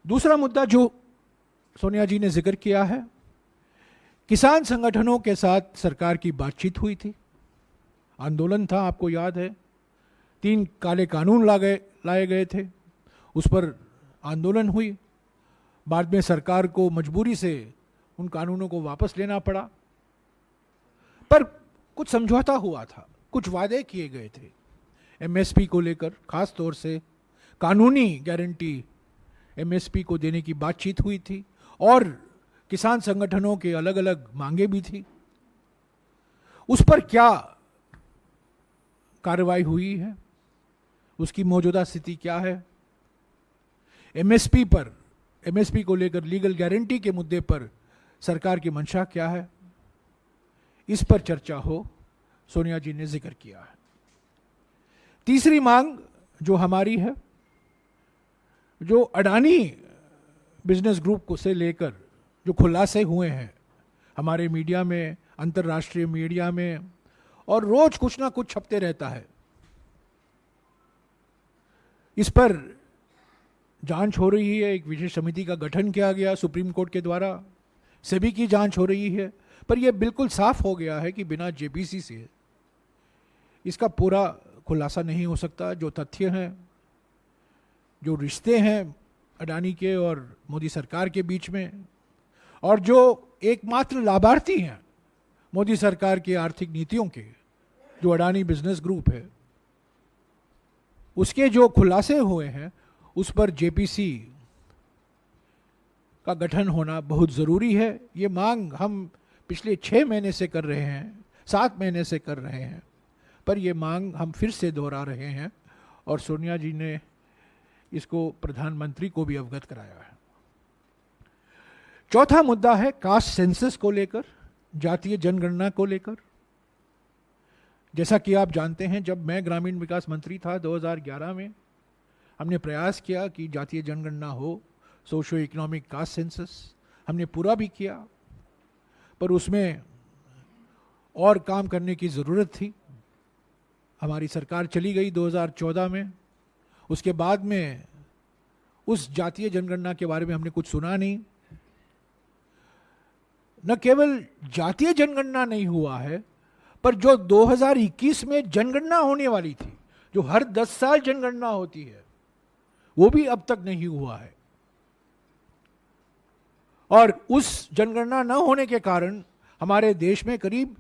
दूसरा मुद्दा जो सोनिया जी ने जिक्र किया है, किसान संगठनों के साथ सरकार की बातचीत हुई थी, आंदोलन था, आपको याद है, 3 काले कानून लाए गए थे, उस पर आंदोलन हुई, बाद में सरकार को मजबूरी से उन कानूनों को वापस लेना पड़ा, पर कुछ समझौता हुआ था, कुछ वादे किए गए थे एमएसपी को लेकर, खास तौर से कानूनी गारंटी एमएसपी को देने की बातचीत हुई थी और किसान संगठनों के अलग अलग मांगे भी थी। उस पर क्या कार्रवाई हुई है, उसकी मौजूदा स्थिति क्या है, एमएसपी को लेकर लीगल गारंटी के मुद्दे पर सरकार की मंशा क्या है, इस पर चर्चा हो, सोनिया जी ने जिक्र किया है। तीसरी मांग जो हमारी है, जो अडानी बिजनेस ग्रुप को से लेकर जो खुलासे हुए हैं हमारे मीडिया में, अंतर्राष्ट्रीय मीडिया में, और रोज कुछ ना कुछ छपते रहता है, इस पर जांच हो रही है। एक विशेष समिति का गठन किया गया सुप्रीम कोर्ट के द्वारा, सेबी की जांच हो रही है, पर यह बिल्कुल साफ हो गया है कि बिना जेपीसी से इसका पूरा खुलासा नहीं हो सकता। जो तथ्य हैं, जो रिश्ते हैं अडानी के और मोदी सरकार के बीच में, और जो एकमात्र लाभार्थी हैं मोदी सरकार की आर्थिक नीतियों के, जो अडानी बिजनेस ग्रुप है, उसके जो खुलासे हुए हैं, उस पर जेपीसी का गठन होना बहुत ज़रूरी है। ये मांग हम पिछले 6 महीने से कर रहे हैं, 7 महीने से कर रहे हैं, पर ये मांग हम फिर से दोहरा रहे हैं और सोनिया जी ने इसको प्रधानमंत्री को भी अवगत कराया है। चौथा मुद्दा है कास्ट सेंसस को लेकर, जातीय जनगणना को लेकर। जैसा कि आप जानते हैं, जब मैं ग्रामीण विकास मंत्री था 2011 में, हमने प्रयास किया कि जातीय जनगणना हो, सोशो इकोनॉमिक कास्ट सेंसस, हमने पूरा भी किया, पर उसमें और काम करने की ज़रूरत थी। हमारी सरकार चली गई 2014 में, उसके बाद में उस जातीय जनगणना के बारे में हमने कुछ सुना नहीं। न केवल जातीय जनगणना नहीं हुआ है, पर जो 2021 में जनगणना होने वाली थी, जो हर 10 साल जनगणना होती है, वो भी अब तक नहीं हुआ है। और उस जनगणना न होने के कारण हमारे देश में करीब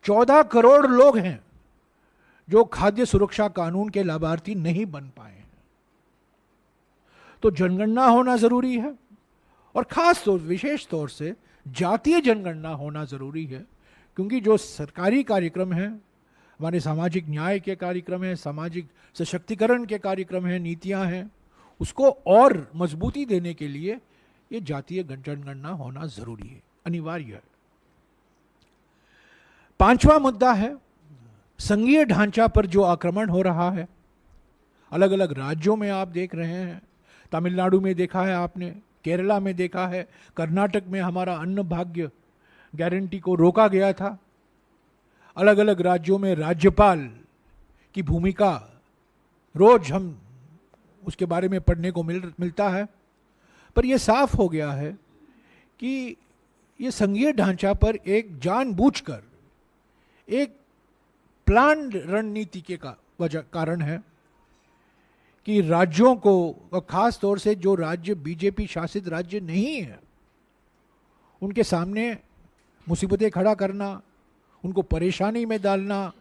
14 करोड़ लोग हैं जो खाद्य सुरक्षा कानून के लाभार्थी नहीं बन पाए हैं। तो जनगणना होना जरूरी है, और खास तौर, विशेष तौर से जातीय जनगणना होना जरूरी है, क्योंकि जो सरकारी कार्यक्रम हैं, हमारे सामाजिक न्याय के कार्यक्रम हैं, सामाजिक सशक्तिकरण के कार्यक्रम हैं, नीतियां हैं, उसको और मजबूती देने के लिए ये जातीय जनगणना होना जरूरी है, अनिवार्य है। 5वां मुद्दा है संघीय ढांचा पर जो आक्रमण हो रहा है। अलग अलग राज्यों में आप देख रहे हैं, तमिलनाडु में देखा है आपने, केरला में देखा है, कर्नाटक में हमारा अन्न भाग्य गारंटी को रोका गया था। अलग अलग राज्यों में राज्यपाल की भूमिका रोज हम उसके बारे में पढ़ने को मिलता है, पर यह साफ हो गया है कि ये संघीय ढांचा पर एक जानबूझकर एक प्लान रणनीति के कारण है कि राज्यों को, खास तौर से जो राज्य बीजेपी शासित राज्य नहीं है, उनके सामने मुसीबतें खड़ा करना, उनको परेशानी में डालना,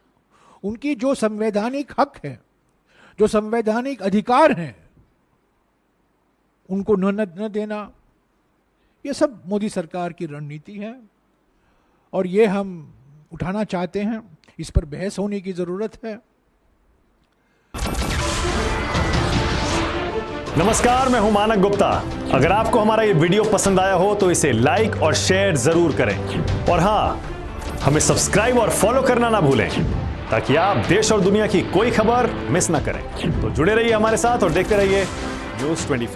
उनकी जो संवैधानिक हक है, जो संवैधानिक अधिकार हैं, उनको न देना, ये सब मोदी सरकार की रणनीति है और ये हम उठाना चाहते हैं। इस पर बहस होने की जरूरत है। नमस्कार, मैं हूं मानक गुप्ता। अगर आपको हमारा ये वीडियो पसंद आया हो तो इसे लाइक और शेयर जरूर करें, और हां, हमें सब्सक्राइब और फॉलो करना ना भूलें, ताकि आप देश और दुनिया की कोई खबर मिस ना करें। तो जुड़े रहिए हमारे साथ और देखते रहिए न्यूज़ 24।